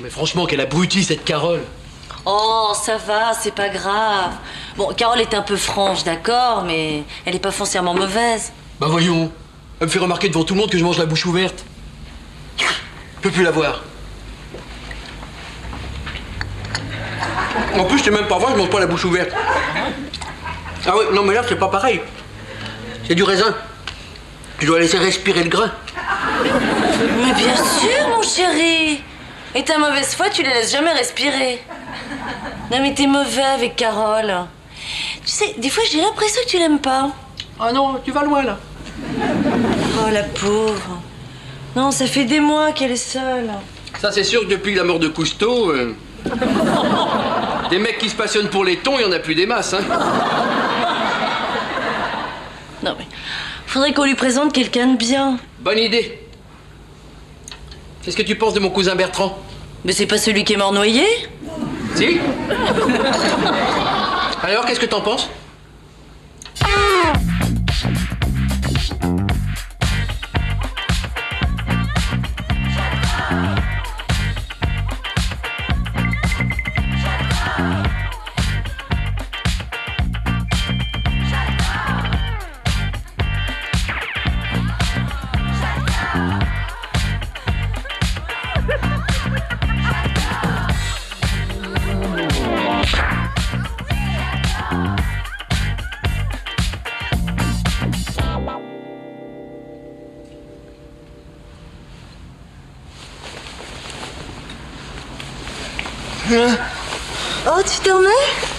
Mais franchement, quelle abrutie cette Carole. Oh, ça va, c'est pas grave. Bon, Carole est un peu franche, d'accord, mais elle est pas foncièrement mauvaise. Bah voyons, elle me fait remarquer devant tout le monde que je mange la bouche ouverte. Je peux plus la voir. En plus, c'est même pas vrai, je mange pas la bouche ouverte. Ah ouais, non mais là, c'est pas pareil. C'est du raisin. Tu dois laisser respirer le grain. Mais bien sûr, mon chéri. Et ta mauvaise foi, tu la laisses jamais respirer. Non mais t'es mauvais avec Carole. Tu sais, des fois j'ai l'impression que tu l'aimes pas. Ah non, tu vas loin là. Oh la pauvre. Non, ça fait des mois qu'elle est seule. Ça c'est sûr que depuis la mort de Cousteau, des mecs qui se passionnent pour les thons, il y en a plus des masses, hein. Non mais, faudrait qu'on lui présente quelqu'un de bien. Bonne idée. Qu'est-ce que tu penses de mon cousin Bertrand? Mais c'est pas celui qui est mort noyé? Si. Alors, qu'est-ce que t'en penses? Oh, tu dormais?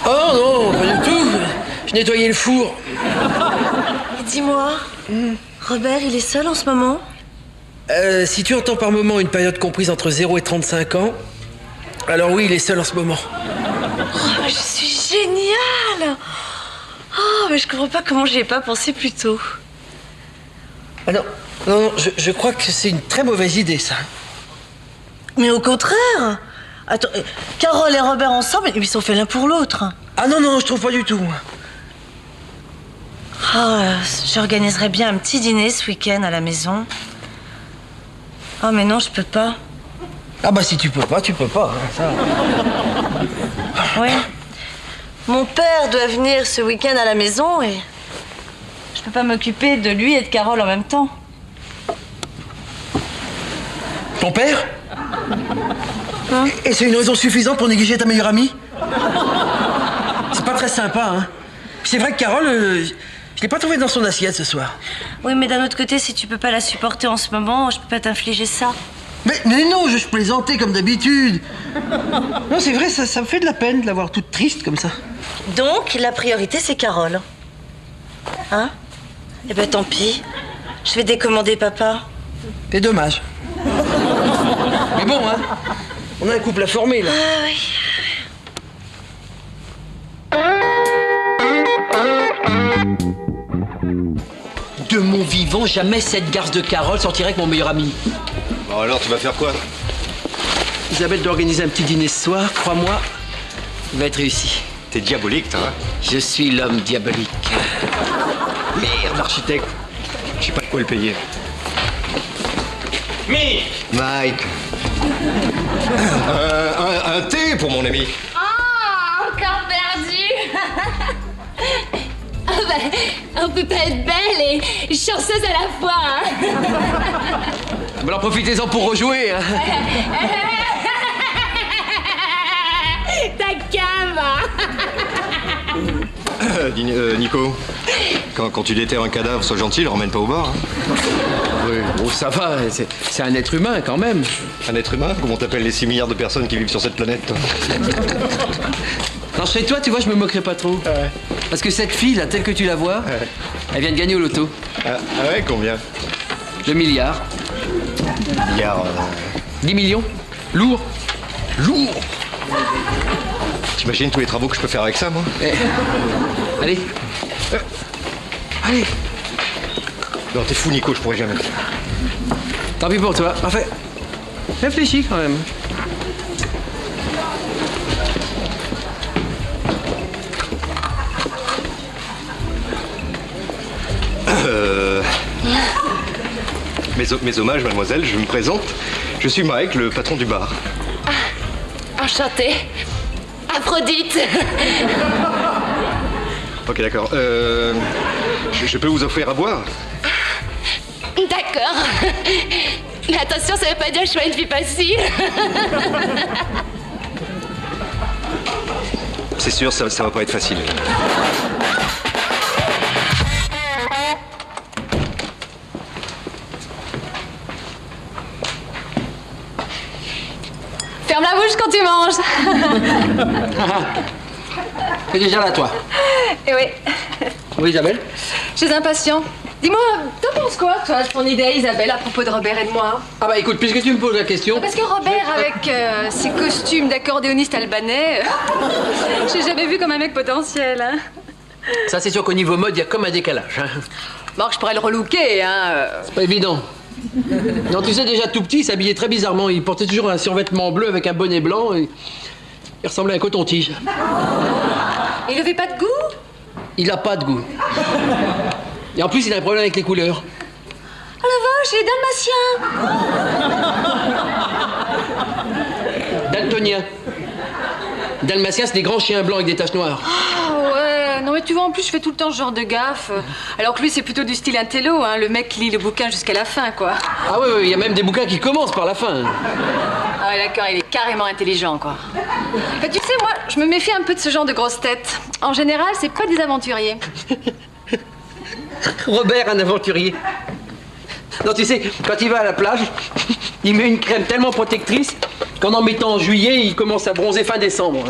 Oh non, pas du tout. Je nettoyais le four. Et dis-moi, Robert, il est seul en ce moment? Si tu entends par moment une période comprise entre 0 et 35 ans, alors oui, il est seul en ce moment. Oh, je suis géniale! Oh, mais je comprends pas comment j'y ai pas pensé plus tôt. Ah non, non, je crois que c'est une très mauvaise idée, ça. Mais au contraire! Attends, Carole et Robert ensemble, ils sont faits l'un pour l'autre. Ah non, non, je trouve pas du tout. Oh, j'organiserais bien un petit dîner ce week-end à la maison. Oh, mais non, je peux pas. Ah bah si tu peux pas, hein, ça. Oui. Mon père doit venir ce week-end à la maison et je peux pas m'occuper de lui et de Carole en même temps. Ton père? Hein? Et c'est une raison suffisante pour négliger ta meilleure amie? C'est pas très sympa, hein. Puis c'est vrai que Carole, je l'ai pas trouvée dans son assiette ce soir. Oui, mais d'un autre côté, si tu peux pas la supporter en ce moment, je peux pas t'infliger ça. Mais non, je plaisantais comme d'habitude. Non, c'est vrai, ça me fait de la peine de la voir toute triste comme ça. Donc, la priorité, c'est Carole. Hein? Eh ben, tant pis. Je vais décommander papa. C'est dommage. Mais bon, hein. On a un couple à former, là. Ah oui. De mon vivant, jamais cette garce de Carole sortirait avec mon meilleur ami. Bon alors, tu vas faire quoi? Isabelle doit organiser un petit dîner ce soir, crois-moi. Il va être réussi. T'es diabolique, toi, hein? Je suis l'homme diabolique. Merde, architecte. Je sais pas de quoi le payer. Mike. Un thé pour mon ami. Oh, encore perdu. Ah bah, on peut pas être belle et chanceuse à la fois, hein. Alors profitez-en pour rejouer, hein. Ta cave. Nico, quand tu déterres un cadavre, sois gentil, le ramène pas au bord. Hein. Oui, bon, ça va, c'est un être humain quand même. Un être humain? Comment t'appelles les 6 milliards de personnes qui vivent sur cette planète, toi? Non, chez toi, tu vois, je me moquerai pas trop. Ouais. Parce que cette fille, là, telle que tu la vois, elle vient de gagner au loto. Ah ouais, combien? 2 milliards. Milliards. 10 millions. Lourd. Lourd. T'imagines tous les travaux que je peux faire avec ça, moi? Eh. Allez. Allez. Non, t'es fou, Nico, je pourrais jamais le faire. Tant pis pour toi. Parfait. Réfléchis quand même. Mes hommages, mademoiselle, je me présente. Je suis Mike, le patron du bar. Enchantée. Aphrodite. Ok, d'accord. Je peux vous offrir à boire? D'accord. Mais attention, ça veut pas dire que je sois une fille facile. C'est sûr, ça va pas être facile. Ferme la bouche quand tu manges. T'es déjà là, toi. Eh oui, Oui, Isabelle? je suis impatient. Dis-moi, t'en penses quoi, toi, de ton idée, Isabelle, à propos de Robert et de moi? Ah bah écoute, puisque tu me poses la question... Parce que Robert, avec ses costumes d'accordéoniste albanais, j'ai jamais vu comme un mec potentiel, hein. Ça, c'est sûr qu'au niveau mode, il y a comme un décalage. Hein. Bon, je pourrais le relooker, hein. C'est pas évident. Non, tu sais, déjà tout petit, il s'habillait très bizarrement. Il portait toujours un survêtement bleu avec un bonnet blanc et... Il ressemblait à un coton-tige. Il avait pas de goût? Il a pas de goût. Et en plus, il a un problème avec les couleurs. Oh la vache, il est dalmatien. Daltonien. Dalmatien, c'est des grands chiens blancs avec des taches noires. Ah ouais, non mais tu vois, en plus, je fais tout le temps ce genre de gaffe. Alors que lui, c'est plutôt du style intello, hein, le mec qui lit le bouquin jusqu'à la fin, quoi. Ah oui, il y a même des bouquins qui commencent par la fin. Ah ouais, d'accord, il est carrément intelligent, quoi. Bah, tu sais, moi, je me méfie un peu de ce genre de grosses têtes. En général, c'est pas des aventuriers. Robert, un aventurier. Non, tu sais, quand il va à la plage, il met une crème tellement protectrice qu'en mettant en juillet, il commence à bronzer fin décembre.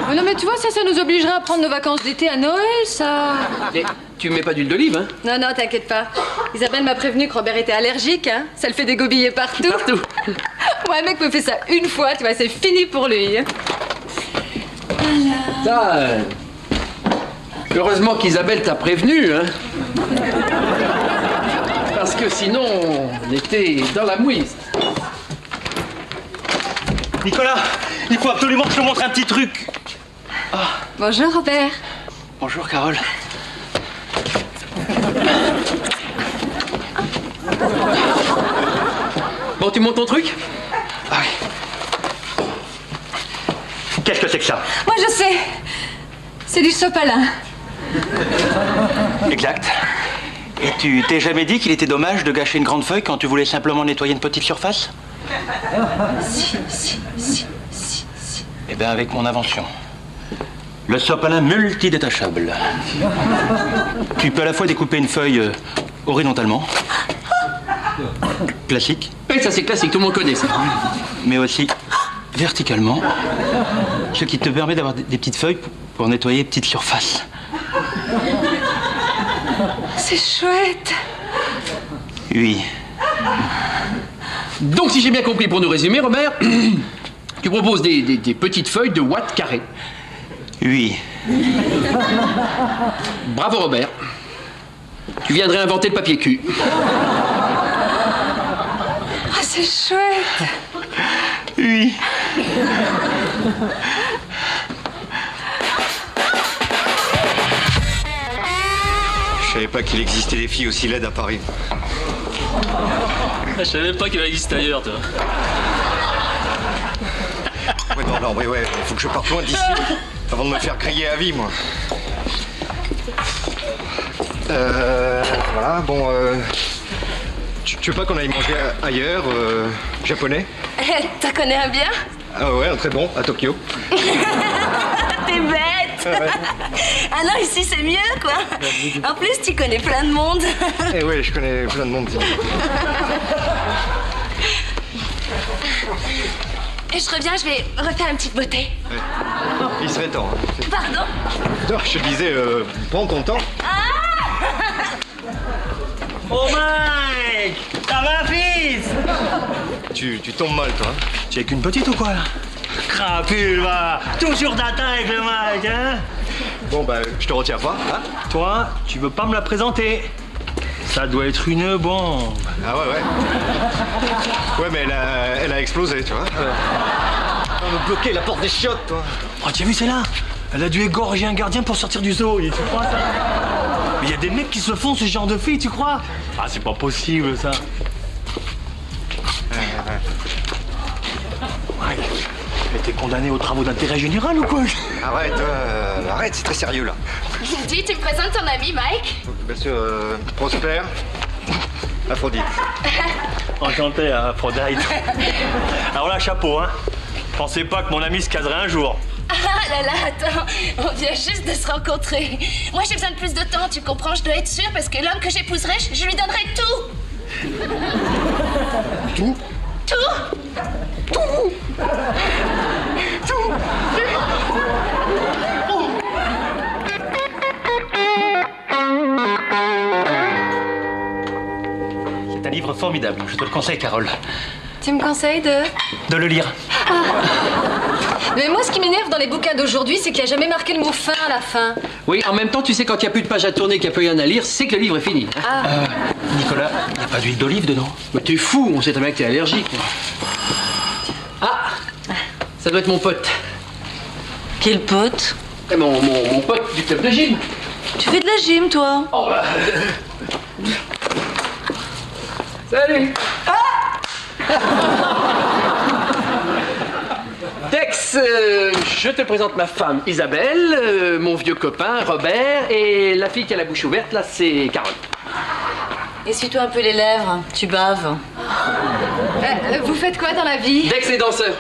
Mais non, mais tu vois, ça nous obligerait à prendre nos vacances d'été à Noël, ça. Et tu mets pas d'huile d'olive, hein? Non, non, t'inquiète pas. Isabelle m'a prévenu que Robert était allergique, hein. Ça le fait dégobiller partout. Partout. Moi, un mec me fait ça une fois, tu vois, c'est fini pour lui. Ça, heureusement qu'Isabelle t'a prévenu, hein? Parce que sinon, on était dans la mouise. Nicolas, il faut absolument que je te montre un petit truc. Bonjour, Robert. Bonjour, Carole. Bon, tu montes ton truc? Ah oui. Qu'est-ce que c'est que ça? Moi, je sais. C'est du sopalin. Exact. Et tu t'es jamais dit qu'il était dommage de gâcher une grande feuille quand tu voulais simplement nettoyer une petite surface? Si. Eh bien, avec mon invention. Le sopalin multidétachable. Tu peux à la fois découper une feuille horizontalement, classique, Oui, ça c'est classique, tout le monde connaît ça. mais aussi verticalement, ce qui te permet d'avoir des petites feuilles pour nettoyer petites surfaces. C'est chouette. Oui. Donc, si j'ai bien compris, pour nous résumer, Robert, tu proposes des petites feuilles de watts carrés. Oui. Bravo, Robert. Tu viendrais inventer le papier cul. Ah, c'est chouette. Oui. Je savais pas qu'il existait des filles aussi laides à Paris. Je savais même pas qu'il existe ailleurs, toi. Ouais, non, ouais, faut que je parte loin d'ici avant de me faire griller à vie, moi. Voilà, bon, tu veux pas qu'on aille manger ailleurs, japonais? T'en connais un bien? Ah ouais, un très bon, à Tokyo. T'es bête. Ah non, ici c'est mieux, quoi. En plus, tu connais plein de monde. Eh ouais, je connais plein de monde. Et je reviens, je vais refaire une petite beauté. Ouais. Il serait temps. Hein. Pardon? Non, je te disais, prends ton temps. Oh Mike! Ça va, fils? Tu tombes mal, toi. Hein. Tu es qu'une petite ou quoi, là? Crapule, va! Toujours d'attaque avec le Mike, hein? Bon, bah, je te retiens pas, hein. Toi, tu veux pas me la présenter? Ça doit être une bombe. Ah ouais. Ouais, mais elle a explosé, tu vois. On a bloqué la porte des chiottes, toi. Oh, tu as vu celle-là? Elle a dû égorger un gardien pour sortir du zoo, tu crois ça? Mais il y a des mecs qui se font ce genre de filles, tu crois? Ah, c'est pas possible, ça. Ouais. Mais t'es condamné aux travaux d'intérêt général ou quoi? Arrête, c'est très sérieux là. Dis, tu me présentes ton ami, Mike? Bien sûr, Prosper, Aphrodite. Enchanté, Aphrodite. Alors là, chapeau, hein. Pensez pas que mon ami se caserait un jour. Ah là là, attends, on vient juste de se rencontrer. Moi j'ai besoin de plus de temps, tu comprends, je dois être sûre parce que l'homme que j'épouserai, je lui donnerai tout. Tout? Tout? C'est un livre formidable, je te le conseille, Carole. Tu me conseilles De le lire. Mais moi, ce qui m'énerve dans les bouquins d'aujourd'hui, c'est qu'il n'y a jamais marqué le mot fin à la fin. Oui, en même temps, tu sais, quand il n'y a plus de pages à tourner, qu'il n'y a plus rien à lire, c'est que le livre est fini. Nicolas, il n'y a pas d'huile d'olive dedans? Mais t'es fou, on sait très bien que t'es allergique. Ah, ça doit être mon pote. Quel pote? Eh, mon pote du club de gym. Tu fais de la gym, toi? Oh bah... Salut. Dex, je te présente ma femme Isabelle, mon vieux copain Robert, et la fille qui a la bouche ouverte, là, c'est Carole. Essuie-toi un peu les lèvres, tu baves. Vous faites quoi dans la vie? Dex est danseur.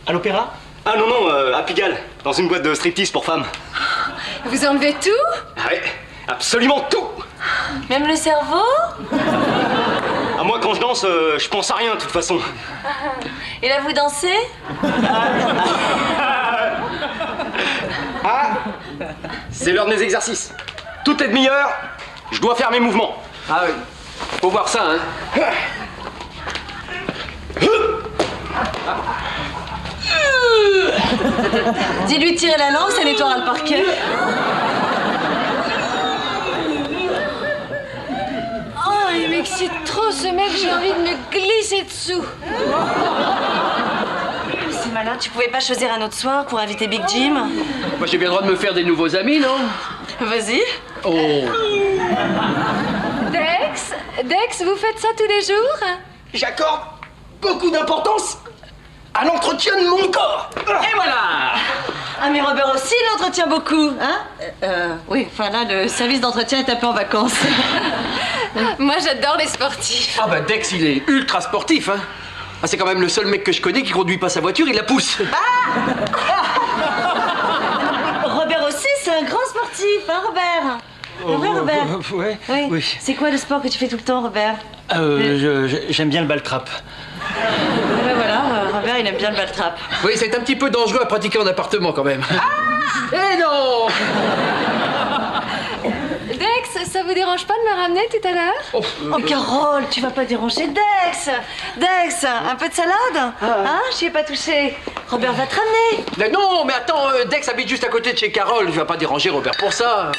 À l'opéra? Ah non, à Pigalle, dans une boîte de striptease pour femmes. Vous enlevez tout? Ah ouais, absolument tout. Même le cerveau? Ah, moi, quand je danse, je pense à rien, de toute façon. Et là, vous dansez? C'est l'heure de mes exercices. Toutes les demi-heures, je dois faire mes mouvements. Ah oui, faut voir ça, hein. Dis-lui de tirer la langue, ça nettoiera le parquet. Oh, il m'excite trop ce mec, j'ai envie de me glisser dessous. C'est malin, tu pouvais pas choisir un autre soir pour inviter Big Jim? Moi, j'ai bien le droit de me faire des nouveaux amis, non? Vas-y. Oh. Dex, vous faites ça tous les jours? J'accorde beaucoup d'importance à l'entretien de mon corps. Et voilà. Ah mais Robert aussi, il l'entretient beaucoup, hein? Oui, enfin là, le service d'entretien est un peu en vacances. Moi, j'adore les sportifs. Ah bah Dex, il est ultra sportif, hein. Ah, c'est quand même le seul mec que je connais qui conduit pas sa voiture, il la pousse. Robert aussi, c'est un grand sportif, hein, Robert? Robert? Ouais. Oui. C'est quoi le sport que tu fais tout le temps, Robert? J'aime bien le ball-trap. Ben voilà, Robert, il aime bien le ball-trap. Oui, c'est un petit peu dangereux à pratiquer en appartement quand même. Eh non! Dex, ça vous dérange pas de me ramener tout à l'heure? Oh, Carole, tu vas pas déranger Dex! Dex, un peu de salade? Hein? J'y ai pas touché. Robert va te ramener. Mais non, mais attends, Dex habite juste à côté de chez Carole, je vais pas déranger Robert pour ça.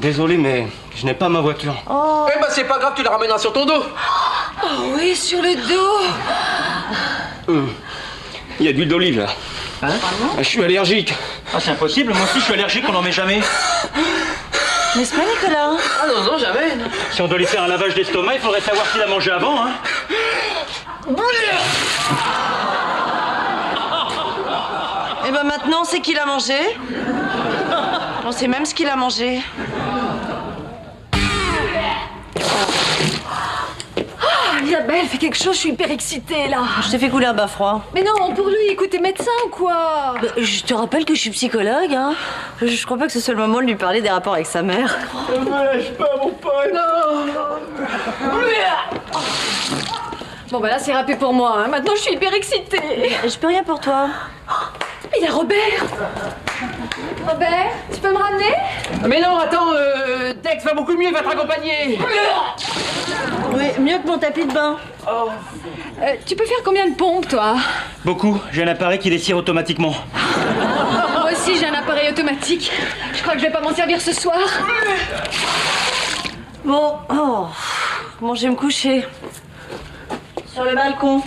Désolé, mais je n'ai pas ma voiture. Eh ben c'est pas grave, tu la ramèneras sur ton dos. Oh oui, sur le dos. Il y a de l'huile d'olive là. Hein? Je suis allergique. Ah, c'est impossible, moi aussi je suis allergique, on n'en met jamais. N'est-ce pas, Nicolas? Ah non, jamais. Si on doit lui faire un lavage d'estomac, il faudrait savoir s'il a mangé avant, hein. Et ben maintenant, on sait qui l'a mangé. On sait même ce qu'il a mangé. Isabelle, fais quelque chose, je suis hyper excitée là. Je t'ai fait couler un bain froid. Mais non, pour lui, écoutez médecin ou quoi? Bah, je te rappelle que je suis psychologue, hein. Je crois pas que ce soit le moment de lui parler des rapports avec sa mère. Bon bah là, c'est râpé pour moi, hein. Maintenant, je suis hyper excitée. Je peux rien pour toi. Il y a Robert. Robert, tu peux me ramener? Mais non, attends, Dex va beaucoup mieux, il va te raccompagner. Oui, mieux que mon tapis de bain. Tu peux faire combien de pompes, toi? Beaucoup, j'ai un appareil qui les tire automatiquement. Moi aussi, j'ai un appareil automatique. Je crois que je vais pas m'en servir ce soir. Bon, je vais me coucher. Sur le balcon.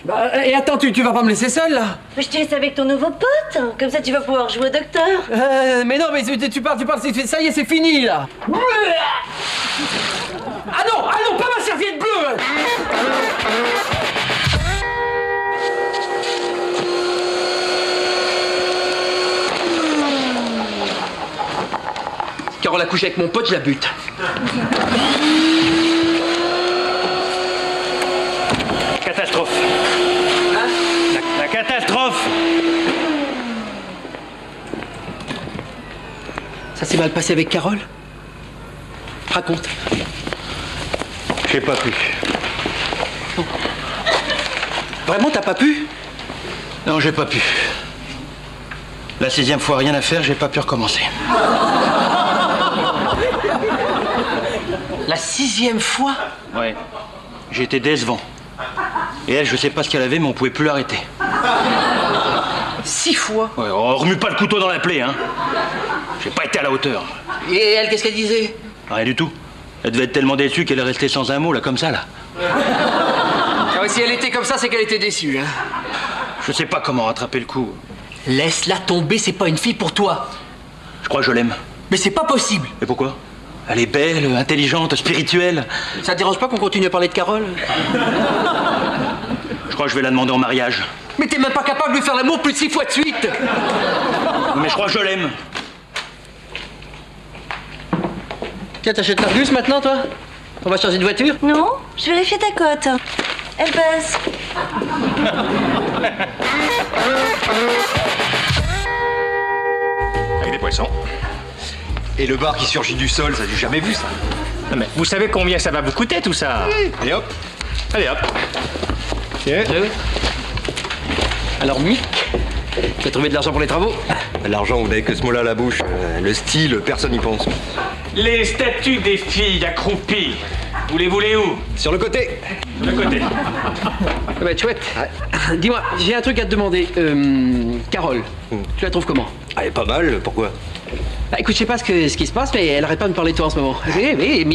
Bah, et attends, tu vas pas me laisser seule là? Mais je te laisse avec ton nouveau pote. Comme ça, tu vas pouvoir jouer au docteur. Mais non, mais tu parles, ça y est, c'est fini là. Ah non, pas ma serviette bleue. la coucher avec mon pote, je la bute. Catastrophe. Hein? La catastrophe. Ça s'est mal passé avec Carole? Raconte. J'ai pas pu. Vraiment, t'as pas pu? Non, j'ai pas pu. La 6e fois, rien à faire, j'ai pas pu recommencer. La 6e fois? Ouais. J'ai été décevant. Et elle, je sais pas ce qu'elle avait, mais on pouvait plus l'arrêter. 6 fois? Ouais, on remue pas le couteau dans la plaie, hein. J'ai pas été à la hauteur. Et elle, qu'est-ce qu'elle disait? Rien du tout. Elle devait être tellement déçue qu'elle est restée sans un mot, là, comme ça, là. Ah ouais, si elle était comme ça, c'est qu'elle était déçue, hein. Je sais pas comment rattraper le coup. Laisse-la tomber, c'est pas une fille pour toi. Je crois que je l'aime. Mais c'est pas possible. Et pourquoi? Elle est belle, intelligente, spirituelle. Ça te dérange pas qu'on continue à parler de Carole? Je crois que je vais la demander en mariage. Mais t'es même pas capable de lui faire l'amour plus de 6 fois de suite. Mais je crois que je l'aime. Tiens, t'achètes l'Argus maintenant, toi? On va changer de voiture? Non, je vérifie ta cote. Elle baisse. Avec des poissons. Et le bar qui surgit du sol, ça j'ai jamais vu ça. Non mais vous savez combien ça va vous coûter tout ça? Allez hop. Allez hop. Tiens. Alors, Mick, tu as trouvé de l'argent pour les travaux? L'argent, vous n'avez que ce mot-là à la bouche. Le style, personne n'y pense. Les statues des filles accroupies. Vous les voulez où? Sur le côté. De côté. Ah bah, chouette. Dis-moi, j'ai un truc à te demander. Carole, tu la trouves comment? Elle est pas mal, pourquoi? Bah écoute, je sais pas ce qui se passe, mais elle arrête pas de me parler de toi en ce moment. Oui,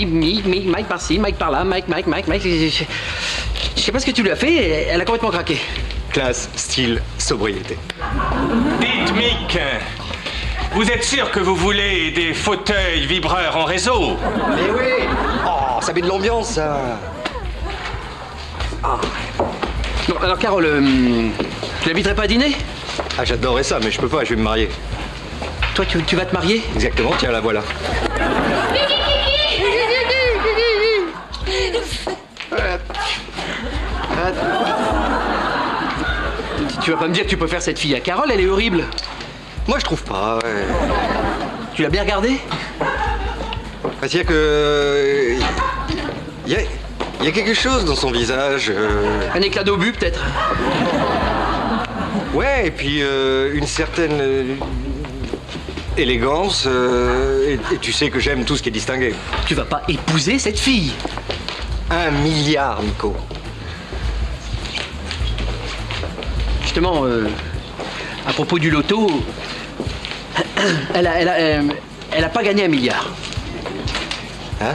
Mike par-ci, Mike par-là, Mike. Je sais pas ce que tu lui as fait, elle a complètement craqué. Classe, style, sobriété. Dites Mick, vous êtes sûr que vous voulez des fauteuils vibreurs en réseau? Mais oui. Oh, ça met de l'ambiance, ça. Non, alors Carole, tu l'inviterais pas à dîner? Ah, j'adorerais ça, mais je peux pas, je vais me marier. Toi, tu vas te marier? Exactement, tiens, la voilà. Tu vas pas me dire que tu peux faire cette fille à Carole, elle est horrible. Moi, je trouve pas, ouais. Tu l'as bien regardée? C'est-à-dire que... Il y a quelque chose dans son visage. Un éclat d'obus, peut-être? Ouais, et puis une certaine élégance. Et tu sais que j'aime tout ce qui est distingué. Tu vas pas épouser cette fille? 1 milliard, Nico. Justement, à propos du loto, elle a pas gagné 1 milliard. Hein?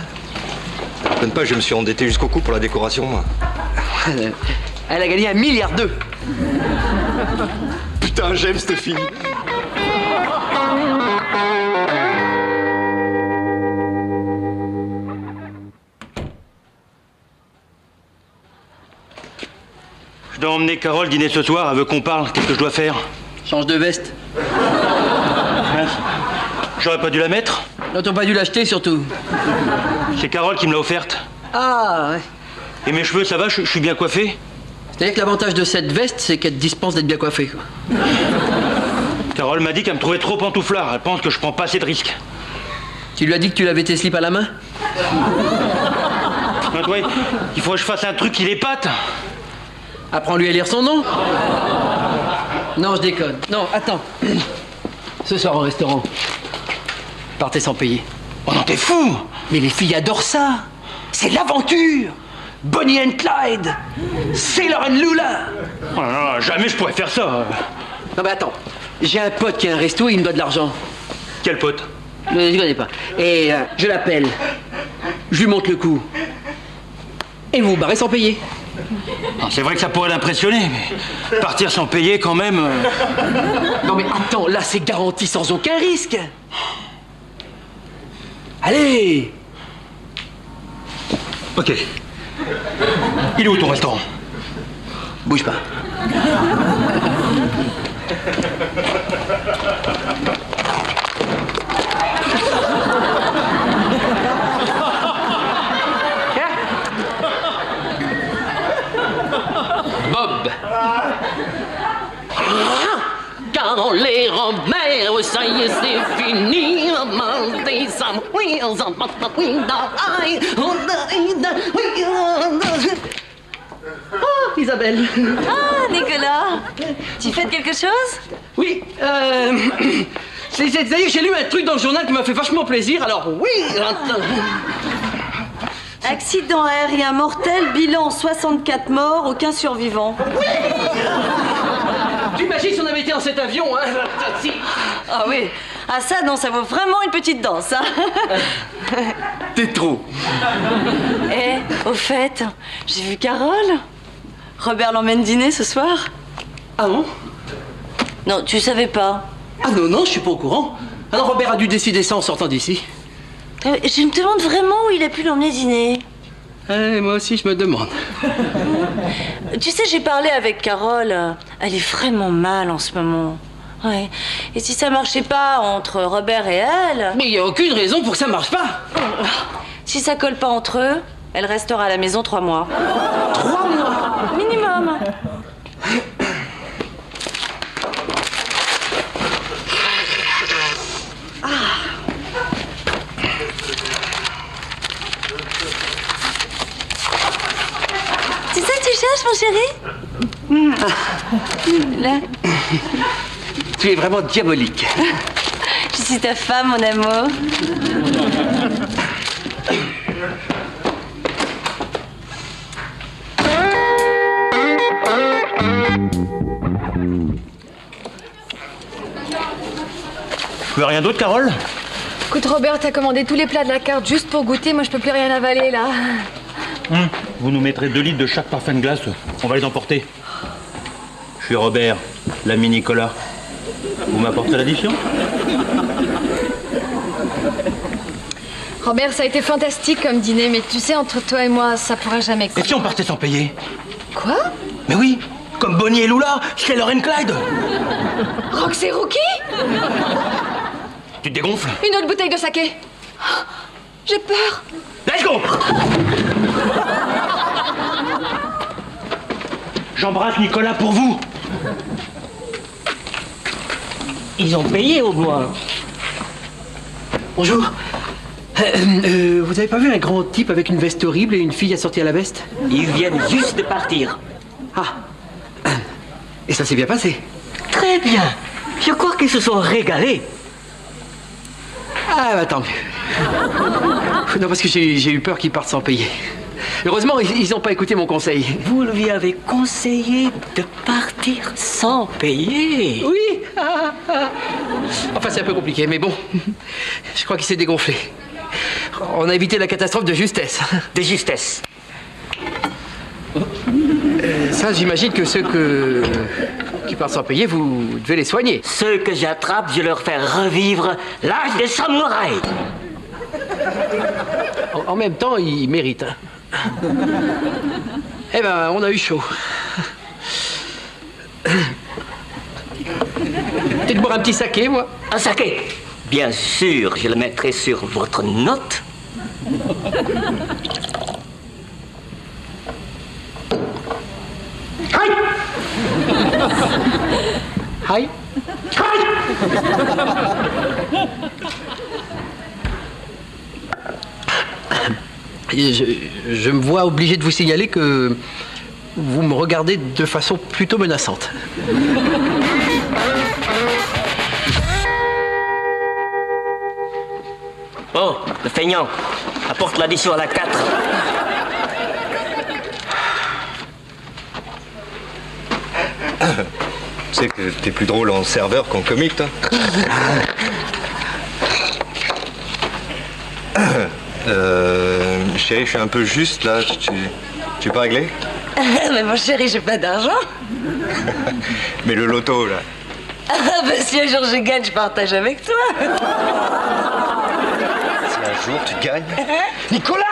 Donne pas, je me suis endetté jusqu'au cou pour la décoration, moi. Elle a gagné 1,2 milliard. Putain, j'aime cette fille. Je dois emmener Carole dîner ce soir, elle veut qu'on parle. Qu'est-ce que je dois faire? Change de veste. Mince. J'aurais pas dû la mettre? Non, t'as pas dû l'acheter, surtout. C'est Carole qui me l'a offerte. Ah, ouais. Et mes cheveux, ça va? Je suis bien coiffé? C'est-à-dire que l'avantage de cette veste, c'est qu'elle te dispense d'être bien coiffé, quoi. Carole m'a dit qu'elle me trouvait trop pantouflard. Elle pense que je prends pas assez de risques. Tu lui as dit que tu lavais tes slips à la main? Ouais, il faut que je fasse un truc qui l'épate. Apprends-lui à lire son nom. Non, je déconne. Non, attends. Ce soir au restaurant, partez sans payer. Oh non, t'es fou! Mais les filles adorent ça. C'est l'aventure. Bonnie and Clyde. Sailor and Lula. Oh non, jamais je pourrais faire ça. Non, mais attends. J'ai un pote qui a un resto et il me doit de l'argent. Quel pote? Je connais pas. Et je l'appelle. Je lui montre le coup. Et vous vous barrez sans payer. C'est vrai que ça pourrait l'impressionner, mais partir sans payer quand même... Non mais attends, là c'est garanti sans aucun risque. Allez! Ok. Il est où ton restaurant? Bouge pas. Bob. Carole et Robert, ça y est, c'est fini. Oh, Isabelle. Ah, Nicolas, tu fais quelque chose? Oui, j'ai lu un truc dans le journal qui m'a fait vachement plaisir, alors oui. Accident aérien mortel, bilan 64 morts, aucun survivant. Oui. Tu imagines si on avait été dans cet avion, hein? Si. Ah oui, ah ça, non, ça vaut vraiment une petite danse, hein. T'es trop. Eh, au fait, j'ai vu Carole. Robert l'emmène dîner ce soir. Ah bon? Non, tu savais pas. Ah non, je suis pas au courant. Alors Robert a dû décider ça en sortant d'ici. Je me demande vraiment où il a pu l'emmener dîner. Moi aussi, je me demande. Tu sais, j'ai parlé avec Carole. Elle est vraiment mal en ce moment. Ouais. Et si ça marchait pas entre Robert et elle... Mais il n'y a aucune raison pour que ça marche pas. Si ça colle pas entre eux, elle restera à la maison 3 mois. 3 mois Minimum. C'est ça que tu cherches, mon chéri? Là. Tu es vraiment diabolique. Je suis ta femme, mon amour. Tu veux rien d'autre, Carole? Écoute, Robert, t'as commandé tous les plats de la carte juste pour goûter. Moi, je peux plus rien avaler, là. Vous nous mettrez 2 litres de chaque parfum de glace. On va les emporter. Je suis Robert, l'ami Nicolas. Vous m'apportez l'addition? Robert, ça a été fantastique comme dîner, mais tu sais, entre toi et moi, ça pourra jamais Et coûter. si on partait sans payer? Quoi? Mais oui, comme Bonnie et Lula, chez Lauren Clyde. Rox et Rookie? Tu te dégonfles? Une autre bouteille de saké. Oh, j'ai peur. Let's go! J'embrasse Nicolas pour vous. Ils ont payé au moins. Bonjour. Vous avez pas vu un grand type avec une veste horrible et une fille assortie à la veste? Ils viennent juste de partir. Ah. Et ça s'est bien passé? Très bien. Je crois qu'ils se sont régalés. Ah bah tant mieux. Non, parce que j'ai eu peur qu'ils partent sans payer. Heureusement, ils n'ont pas écouté mon conseil. Vous lui avez conseillé de partir sans payer. Oui. Enfin, c'est un peu compliqué, mais bon. Je crois qu'il s'est dégonflé. On a évité la catastrophe de justesse. De justesse. Ça, j'imagine que ceux qui partent sans payer, vous devez les soigner. Ceux que j'attrape, je leur fais revivre l'âge des samouraïs. En même temps, ils méritent. Eh ben, on a eu chaud. Peut-être boire un petit saké, moi? Un saké? Bien sûr, je le mettrai sur votre note. Aïe! Aïe! Je me vois obligé de vous signaler que vous me regardez de façon plutôt menaçante. Oh, le feignant, apporte l'addition à la 4. Tu sais que t'es plus drôle en serveur qu'en comique, toi. Chérie, je suis un peu juste, là. Tu es pas réglé? Mais mon chéri, j'ai pas d'argent. Mais le loto, là. Ah bah si un jour je gagne, je partage avec toi. Si un jour tu gagnes... Nicolas!